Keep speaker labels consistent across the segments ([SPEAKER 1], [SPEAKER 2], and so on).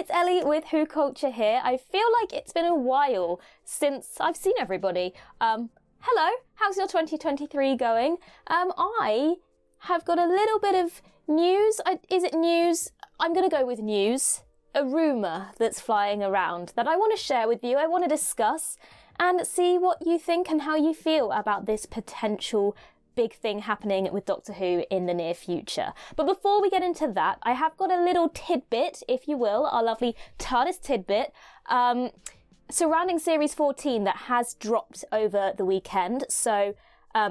[SPEAKER 1] it's Ellie with WhoCulture here. I feel like it's been a while since I've seen everybody. Hello, how's your 2023 going? I have got a little bit of news. Is it news? I'm going to go with news. A rumour that's flying around that I want to share with you. I want to discuss and see what you think and how you feel about this potential big thing happening with Doctor Who in the near future. But before we get into that, I have got a little tidbit, if you will, our lovely TARDIS tidbit, surrounding Series 14 that has dropped over the weekend. So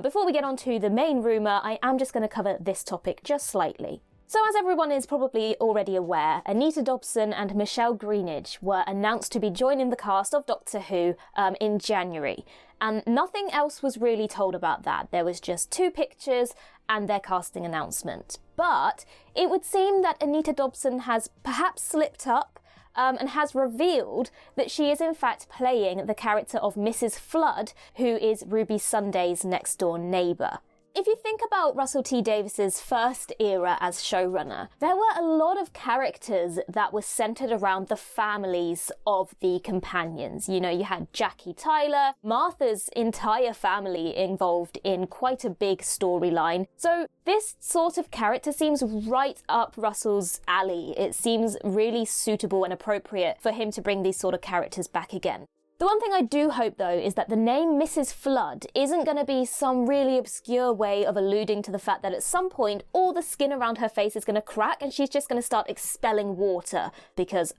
[SPEAKER 1] before we get on to the main rumour, I am just going to cover this topic just slightly. So as everyone is probably already aware, Anita Dobson and Michelle Greenidge were announced to be joining the cast of Doctor Who in January. And nothing else was really told about that. There was just 2 pictures and their casting announcement. But it would seem that Anita Dobson has perhaps slipped up and has revealed that she is in fact playing the character of Mrs. Flood, who is Ruby Sunday's next door neighbour. If you think about Russell T Davies's first era as showrunner, there were a lot of characters that were centred around the families of the companions. You know, you had Jackie Tyler, Martha's entire family involved in quite a big storyline. So this sort of character seems right up Russell's alley. It seems really suitable and appropriate for him to bring these sort of characters back again. The one thing I do hope, though, is that the name Mrs. Flood isn't going to be some really obscure way of alluding to the fact that at some point all the skin around her face is going to crack and she's just going to start expelling water, because,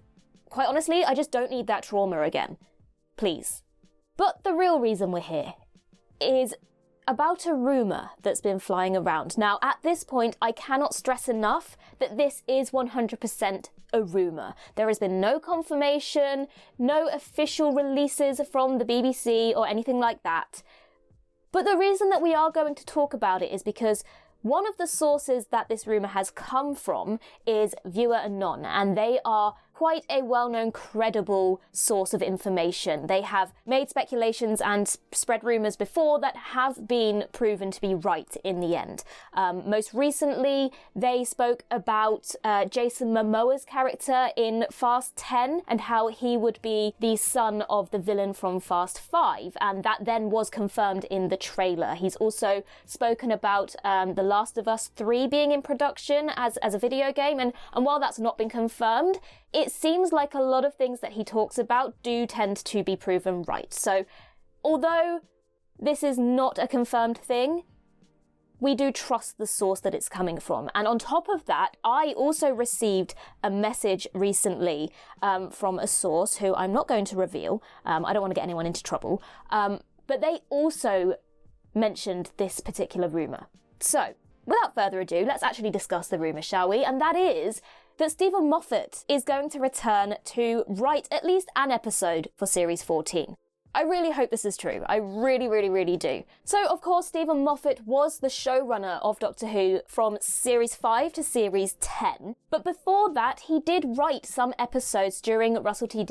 [SPEAKER 1] quite honestly, I just don't need that trauma again. Please. But the real reason we're here is about a rumour that's been flying around. Now, at this point, I cannot stress enough that this is 100% a rumour. There has been no confirmation, no official releases from the BBC or anything like that. But the reason that we are going to talk about it is because one of the sources that this rumour has come from is Viewer Anon, and they are quite a well-known, credible source of information. They have made speculations and spread rumours before that have been proven to be right in the end. Most recently, they spoke about Jason Momoa's character in Fast 10 and how he would be the son of the villain from Fast 5, and that then was confirmed in the trailer. He's also spoken about The Last of Us 3 being in production as a video game, and while that's not been confirmed, it seems like a lot of things that he talks about do tend to be proven right. So, although this is not a confirmed thing, we do trust the source that it's coming from. And on top of that, I also received a message recently from a source who I'm not going to reveal. I don't want to get anyone into trouble. But they also mentioned this particular rumour. So, without further ado, let's actually discuss the rumour, shall we? And that is that Steven Moffat is going to return to write at least an episode for Series 14. I really hope this is true. I really, really, really do. So, of course, Steven Moffat was the showrunner of Doctor Who from Series 5 to Series 10. But before that, he did write some episodes during Russell T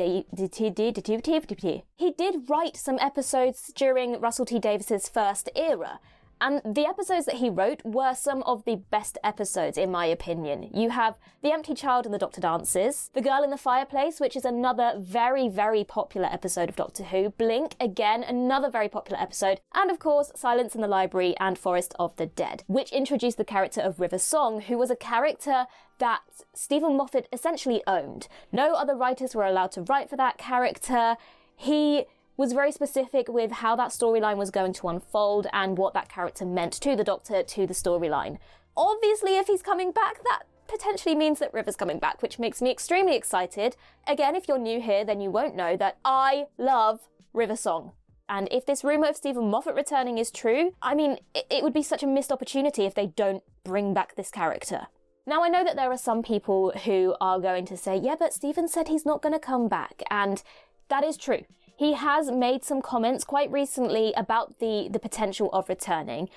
[SPEAKER 1] Davies's first era. And the episodes that he wrote were some of the best episodes, in my opinion. You have The Empty Child and the Doctor Dances, The Girl in the Fireplace, which is another very, very popular episode of Doctor Who, Blink, again, another very popular episode, and of course, Silence in the Library and Forest of the Dead, which introduced the character of River Song, who was a character that Steven Moffat essentially owned. No other writers were allowed to write for that character. He was very specific with how that storyline was going to unfold and what that character meant to the Doctor, to the storyline. Obviously, if he's coming back, that potentially means that River's coming back, which makes me extremely excited. Again, if you're new here, then you won't know that I love River Song. And if this rumour of Steven Moffat returning is true, I mean, it would be such a missed opportunity if they don't bring back this character. Now, I know that there are some people who are going to say, yeah, but Steven said he's not going to come back, and that is true. He has made some comments quite recently about the potential of returning.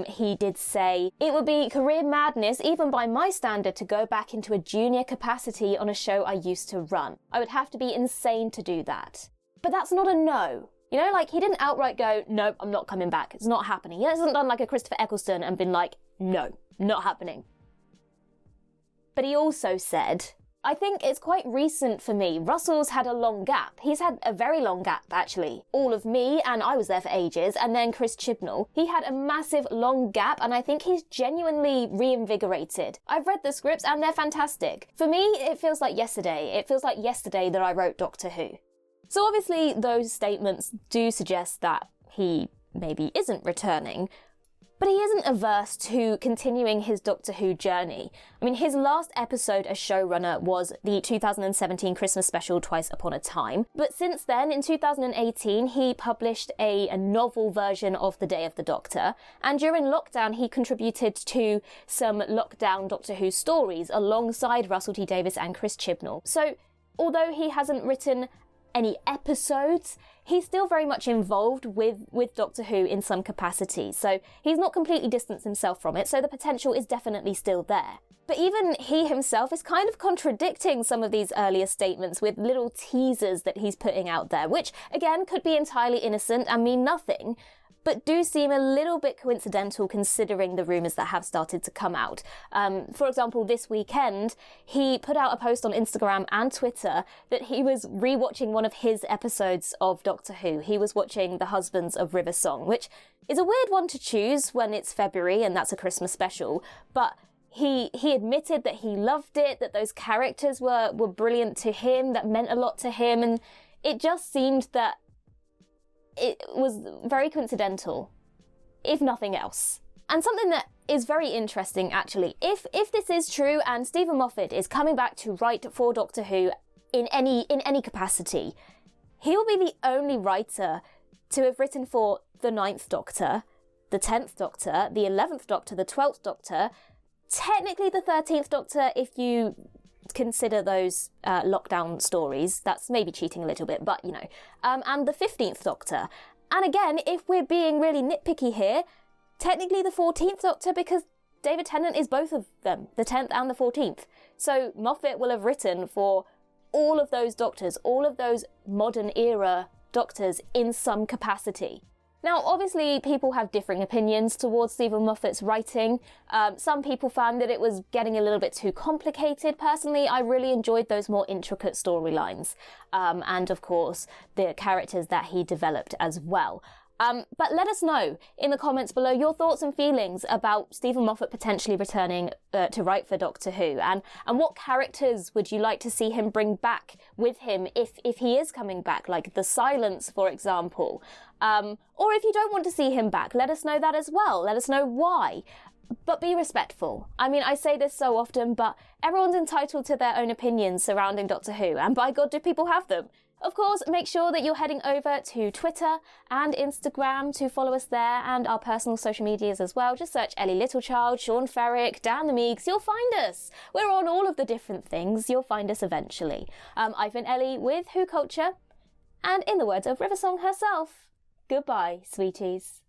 [SPEAKER 1] He did say, it would be career madness, even by my standard, to go back into a junior capacity on a show I used to run. I would have to be insane to do that. But that's not a no. You know, like, he didn't outright go, nope, I'm not coming back. It's not happening. He hasn't done like a Christopher Eccleston and been like, no, not happening. But he also said I think it's quite recent for me. Russell's had a long gap. He's had a very long gap, actually. All of me, and I was there for ages, and then Chris Chibnall. He had a massive long gap, and I think he's genuinely reinvigorated. I've read the scripts, and they're fantastic. For me, it feels like yesterday. It feels like yesterday that I wrote Doctor Who. So obviously, those statements do suggest that he maybe isn't returning, but he isn't averse to continuing his Doctor Who journey. I mean, his last episode as showrunner was the 2017 Christmas special Twice Upon a Time. But since then, in 2018, he published a novel version of The Day of the Doctor. And during lockdown, he contributed to some lockdown Doctor Who stories alongside Russell T Davies and Chris Chibnall. So, although he hasn't written any episodes, he's still very much involved with Doctor Who in some capacity, so he's not completely distanced himself from it, so the potential is definitely still there. But even he himself is kind of contradicting some of these earlier statements with little teasers that he's putting out there, which again could be entirely innocent and mean nothing, but do seem a little bit coincidental considering the rumours that have started to come out. For example, this weekend, he put out a post on Instagram and Twitter that he was rewatching one of his episodes of Doctor Who. He was watching The Husbands of River Song, which is a weird one to choose when it's February and that's a Christmas special, but he admitted that he loved it, that those characters were brilliant to him, that meant a lot to him, and it just seemed that it was very coincidental, if nothing else. And something that is very interesting, actually, if this is true and Steven Moffat is coming back to write for Doctor Who in any capacity, he will be the only writer to have written for the 9th Doctor, the 10th Doctor, the 11th Doctor, the 12th Doctor, technically the 13th Doctor if you consider those lockdown stories. That's maybe cheating a little bit, but you know. And the 15th Doctor. And again, if we're being really nitpicky here, technically the 14th Doctor, because David Tennant is both of them, the 10th and the 14th. So Moffat will have written for all of those Doctors, all of those modern era Doctors in some capacity. Now, obviously, people have differing opinions towards Steven Moffat's writing. Some people found that it was getting a little bit too complicated. Personally, I really enjoyed those more intricate storylines. And, of course, the characters that he developed as well. But let us know in the comments below your thoughts and feelings about Steven Moffat potentially returning to write for Doctor Who, and what characters would you like to see him bring back with him if he is coming back, like The Silence, for example. Or if you don't want to see him back, let us know that as well. Let us know why. But be respectful. I mean, I say this so often, but everyone's entitled to their own opinions surrounding Doctor Who, and by God, do people have them. Of course, make sure that you're heading over to Twitter and Instagram to follow us there, and our personal social medias as well. Just search Ellie Littlechild, Sean Ferrick, Dan the Meeks, you'll find us. We're on all of the different things, you'll find us eventually. I've been Ellie with WhoCulture, and in the words of Riversong herself, goodbye, sweeties.